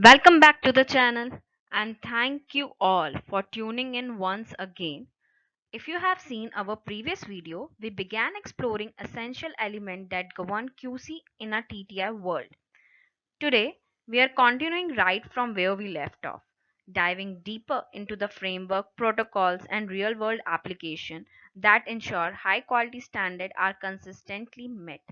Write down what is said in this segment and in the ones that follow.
Welcome back to the channel and thank you all for tuning in once again. If you have seen our previous video, we began exploring essential elements that govern QC in a TTI world. Today, we are continuing right from where we left off, diving deeper into the framework, protocols, and real world application that ensure high quality standards are consistently met.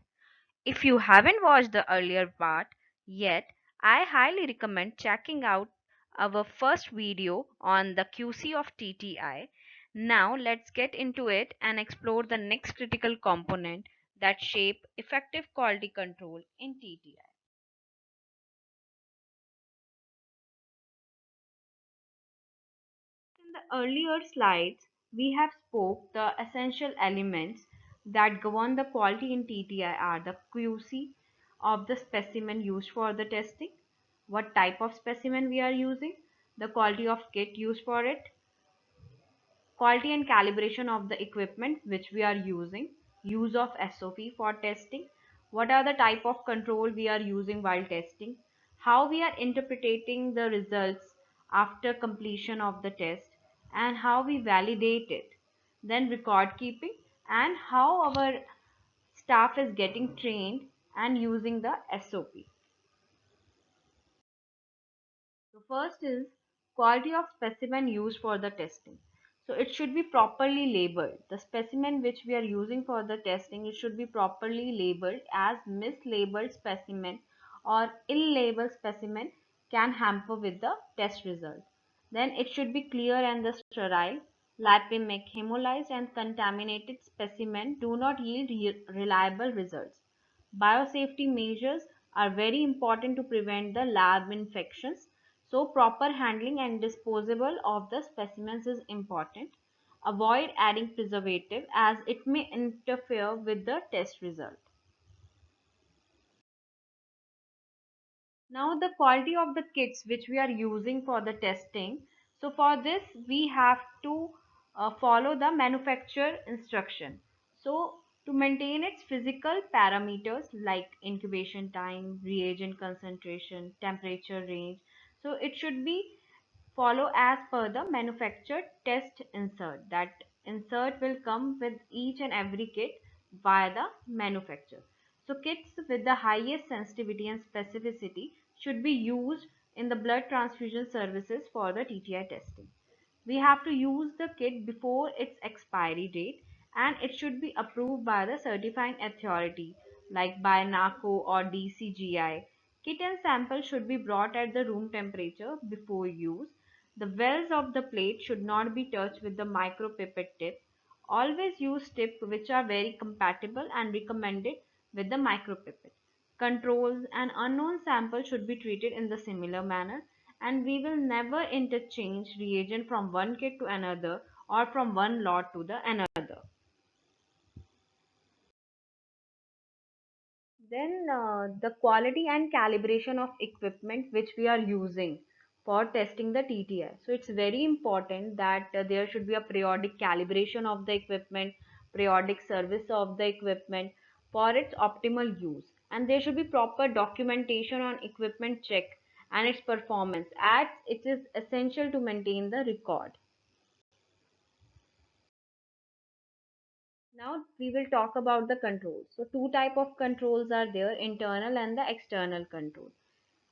If you haven't watched the earlier part yet, I highly recommend checking out our first video on the QC of TTI. Now let's get into it and explore the next critical component that shape effective quality control in TTI. In the earlier slides, we have spoke the essential elements that govern the quality in TTI are the QC of the specimen used for the testing, what type of specimen we are using, the quality of kit used for it, quality and calibration of the equipment which we are using, use of SOP for testing, what are the type of control we are using while testing, how we are interpreting the results after completion of the test, and how we validate it, then record keeping, and how our staff is getting trained and using the SOP. So first is quality of specimen used for the testing. So it should be properly labeled. The specimen which we are using for the testing, it should be properly labeled, as mislabeled specimen or ill-labeled specimen can hamper with the test result. Then it should be clear and the sterile. Lipemic, hemolyzed and contaminated specimen do not yield reliable results. Biosafety measures are very important to prevent the lab infections. So proper handling and disposal of the specimens is important. Avoid adding preservative as it may interfere with the test result. Now the quality of the kits which we are using for the testing. So for this we have to follow the manufacturer instruction. So to maintain its physical parameters like incubation time, reagent concentration, temperature range. So it should be follow as per the manufactured test insert. That insert will come with each and every kit via the manufacturer. So kits with the highest sensitivity and specificity should be used in the blood transfusion services for the TTI testing. We have to use the kit before its expiry date, and it should be approved by the certifying authority like by NACO or DCGI. Kit and sample should be brought at the room temperature before use. The wells of the plate should not be touched with the micropipette tip. Always use tips which are very compatible and recommended with the micropipette. Controls and unknown samples should be treated in the similar manner, and we will never interchange reagent from one kit to another or from one lot to the another. Then the quality and calibration of equipment which we are using for testing the TTI. So it's very important that there should be a periodic calibration of the equipment, periodic service of the equipment for its optimal use. And there should be proper documentation on equipment check and its performance, as it is essential to maintain the record. Now we will talk about the controls. So two type of controls are there, internal and the external control.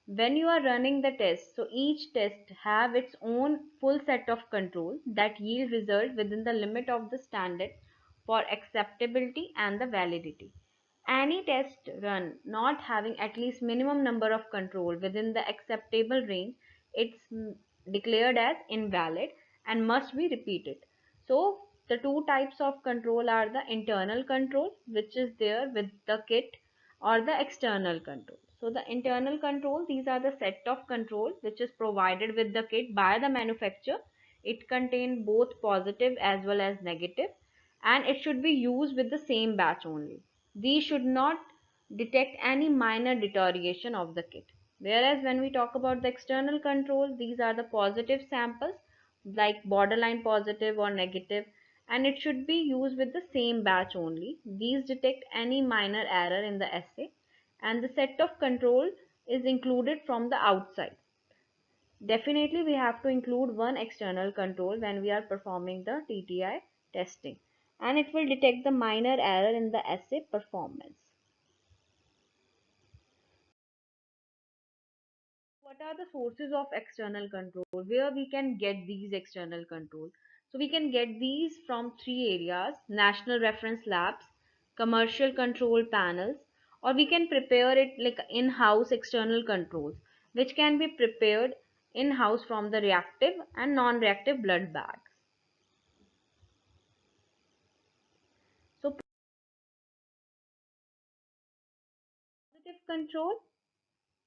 When you are running the test, so each test have its own full set of control that yield result within the limit of the standard for acceptability and the validity. Any test run not having at least minimum number of control within the acceptable range, it's declared as invalid and must be repeated. So the two types of control are the internal control, which is there with the kit, or the external control. So the internal control, these are the set of control which is provided with the kit by the manufacturer. It contains both positive as well as negative, and it should be used with the same batch only. These should not detect any minor deterioration of the kit. Whereas when we talk about the external control, these are the positive samples like borderline positive or negative, and it should be used with the same batch only. These detect any minor error in the assay, and the set of control is included from the outside. Definitely, we have to include one external control when we are performing the TTI testing, and it will detect the minor error in the assay performance. What are the sources of external control? Where we can get these external control? So we can get these from three areas: national reference labs, commercial control panels, or we can prepare it like in-house external controls, which can be prepared in-house from the reactive and non-reactive blood bags. So positive control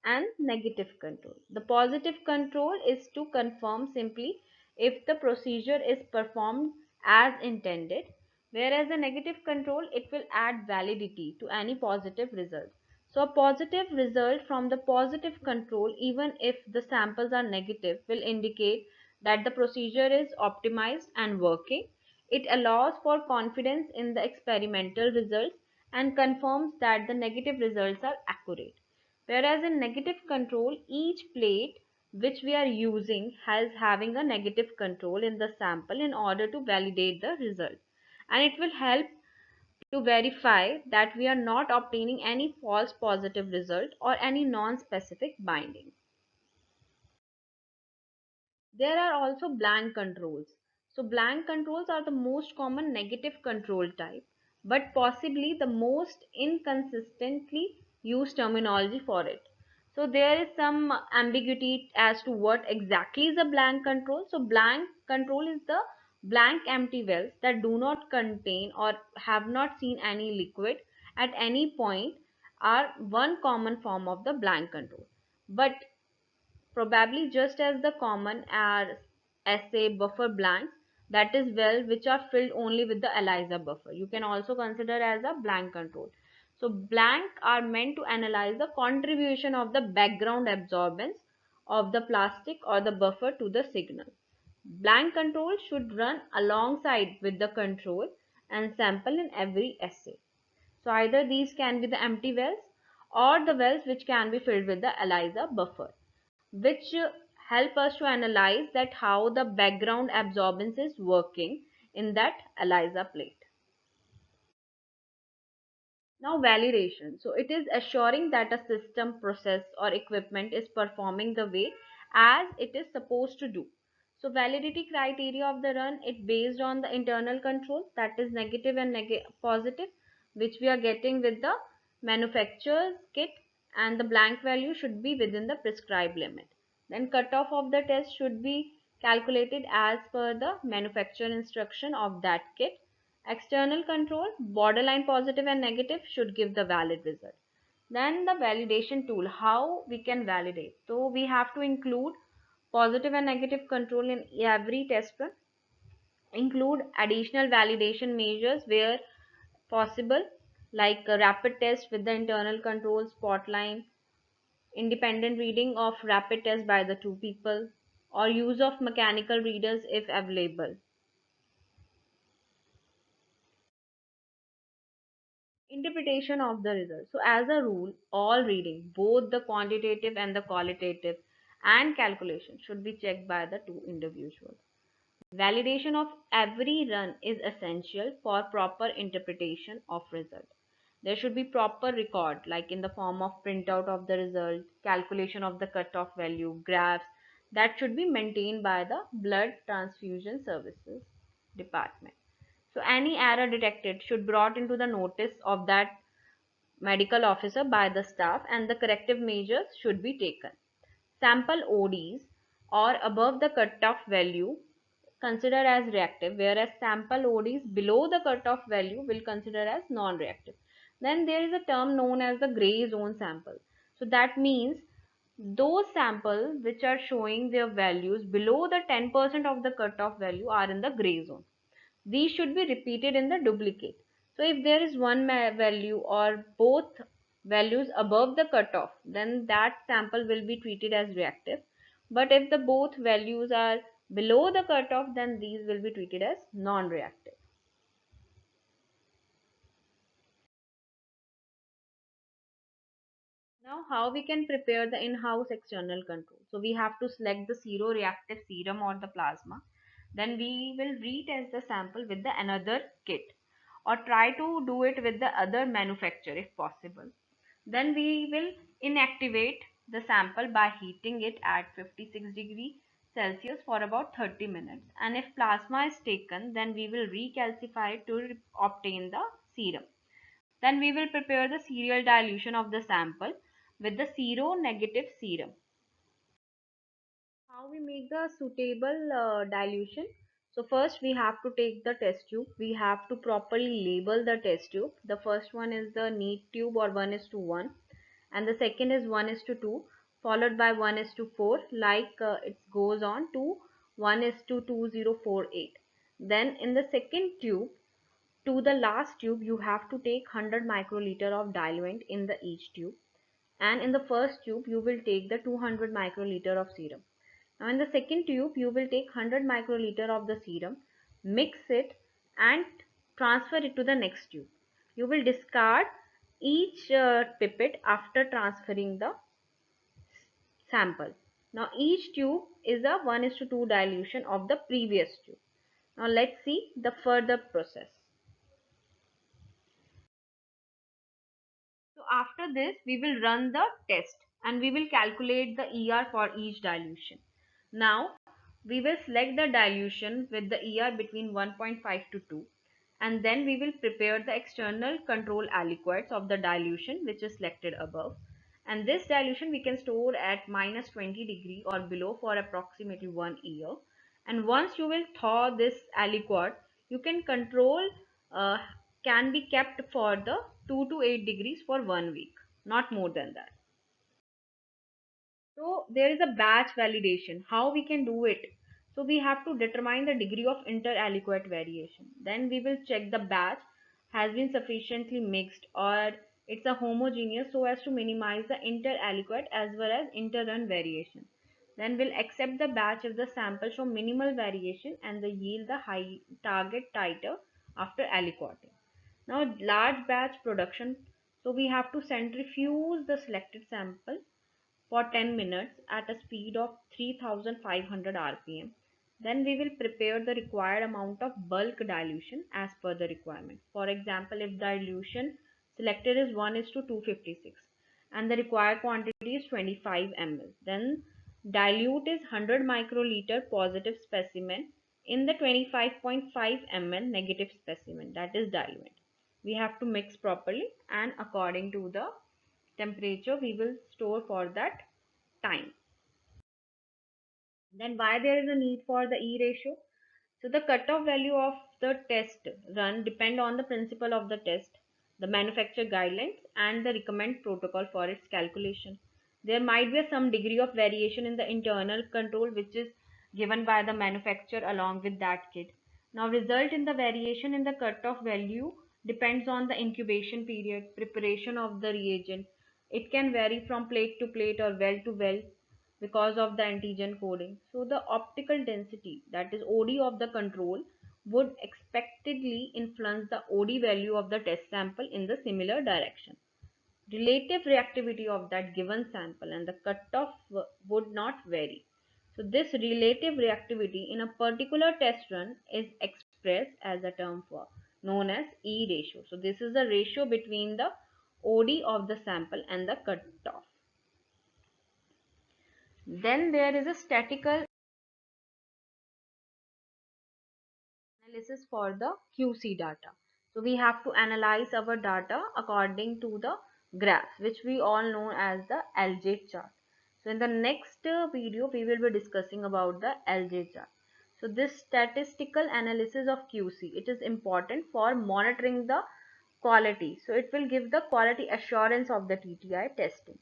and negative control. The positive control is to confirm simply if the procedure is performed as intended, whereas the negative control, it will add validity to any positive result. So a positive result from the positive control, even if the samples are negative, will indicate that the procedure is optimized and working. It allows for confidence in the experimental results and confirms that the negative results are accurate. Whereas in negative control, each plate which we are using has having a negative control in the sample in order to validate the result. And it will help to verify that we are not obtaining any false positive result or any non-specific binding. There are also blank controls. So blank controls are the most common negative control type, but possibly the most inconsistently used terminology for it. So there is some ambiguity as to what exactly is a blank control. So blank control is the blank empty wells that do not contain or have not seen any liquid at any point are one common form of the blank control. But probably just as the common are assay buffer blanks, that is well which are filled only with the ELISA buffer. You can also consider as a blank control. So blank are meant to analyze the contribution of the background absorbance of the plastic or the buffer to the signal. Blank control should run alongside with the control and sample in every assay. So either these can be the empty wells or the wells which can be filled with the ELISA buffer, which help us to analyze that how the background absorbance is working in that ELISA plate. Now validation. So it is assuring that a system, process or equipment is performing the way as it is supposed to do. So validity criteria of the run, it based on the internal controls, that is negative and positive, which we are getting with the manufacturer's kit, and the blank value should be within the prescribed limit. Then cutoff of the test should be calculated as per the manufacturer instruction of that kit. External control, borderline positive and negative, should give the valid result. Then the validation tool, how we can validate. So we have to include positive and negative control in every test run. Include additional validation measures where possible, like a rapid test with the internal control spotline, independent reading of rapid test by the two people, or use of mechanical readers if available. Interpretation of the result. So as a rule, all reading, both the quantitative and the qualitative and calculation, should be checked by the two individuals. Validation of every run is essential for proper interpretation of result. There should be proper record, like in the form of printout of the result, calculation of the cutoff value, graphs, that should be maintained by the blood transfusion services department. So any error detected should brought into the notice of that medical officer by the staff, and the corrective measures should be taken. Sample ODs or above the cutoff value considered as reactive, whereas sample ODs below the cutoff value will consider as non-reactive. Then there is a term known as the gray zone sample. So that means those samples which are showing their values below the 10% of the cutoff value are in the gray zone. These should be repeated in the duplicate. So if there is one value or both values above the cutoff, then that sample will be treated as reactive. But if the both values are below the cutoff, then these will be treated as non-reactive. Now, how we can prepare the in-house external control? So we have to select the seroreactive serum or the plasma. Then we will retest the sample with the another kit, or try to do it with the other manufacturer if possible. Then we will inactivate the sample by heating it at 56 degree Celsius for about 30 minutes. And if plasma is taken, then we will recalcify it to obtain the serum. Then we will prepare the serial dilution of the sample with the seronegative serum. How we make the suitable dilution? So first we have to take the test tube. We have to properly label the test tube. The first one is the neat tube, or 1:1, and the second is 1:2, followed by 1:4, like it goes on to 1:2048. Then in the second tube, to the last tube, you have to take 100 microliter of diluent in the each tube, and in the first tube you will take the 200 microliter of serum. Now in the second tube you will take 100 microliter of the serum, mix it and transfer it to the next tube. You will discard each pipette after transferring the sample. Now each tube is a 1:2 dilution of the previous tube. Now let's see the further process. So after this, we will run the test and we will calculate the ER for each dilution. Now, we will select the dilution with the ER between 1.5 to 2, and then we will prepare the external control aliquots of the dilution which is selected above. And this dilution we can store at -20 degree or below for approximately 1 year. And once you will thaw this aliquot, you can control uh, can be kept for the 2 to 8 degrees for 1 week, not more than that. So there is a batch validation. How we can do it? So we have to determine the degree of interaliquot variation. Then we will check the batch has been sufficiently mixed, or it's a homogeneous, so as to minimize the interaliquot as well as interrun variation. Then we'll accept the batch if the sample show minimal variation and the yield the high target titer after aliquoting. Now large batch production. So we have to centrifuge the selected sample for 10 minutes at a speed of 3500 rpm. Then we will prepare the required amount of bulk dilution as per the requirement. For example, if dilution selected is 1 is to 256 and the required quantity is 25 ml, then dilute is 100 microliter positive specimen in the 25.5 ml negative specimen, that is diluent. We have to mix properly, and according to the temperature we will store for that time. Then why there is a need for the E ratio? So the cutoff value of the test run depend on the principle of the test, the manufacturer guidelines and the recommend protocol for its calculation. There might be some degree of variation in the internal control which is given by the manufacturer along with that kit. Now result in the variation in the cutoff value depends on the incubation period, preparation of the reagent. It can vary from plate to plate or well to well because of the antigen coding. So the optical density, that is OD of the control, would expectedly influence the OD value of the test sample in the similar direction. Relative reactivity of that given sample and the cutoff would not vary. So this relative reactivity in a particular test run is expressed as a term for known as E ratio. So this is the ratio between the OD of the sample and the cutoff. Then there is a statistical analysis for the QC data. So we have to analyze our data according to the graphs, which we all know as the LJ chart. So in the next video we will be discussing about the LJ chart. So this statistical analysis of QC, it is important for monitoring the quality. So it will give the quality assurance of the TTI testing.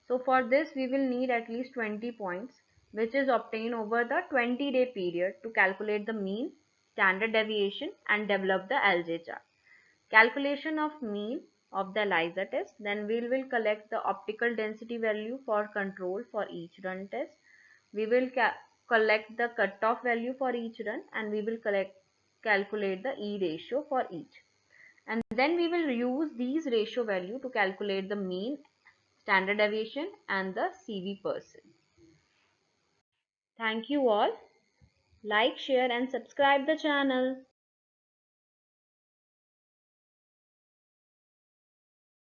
So for this we will need at least 20 points, which is obtained over the 20-day period to calculate the mean, standard deviation and develop the LJ chart. Calculation of mean of the ELISA test. Then we will collect the optical density value for control for each run test. We will collect the cutoff value for each run, and we will calculate the E ratio for each. And then we will use these ratio value to calculate the mean standard deviation and the CV person. Thank you all. Like, share and subscribe the channel.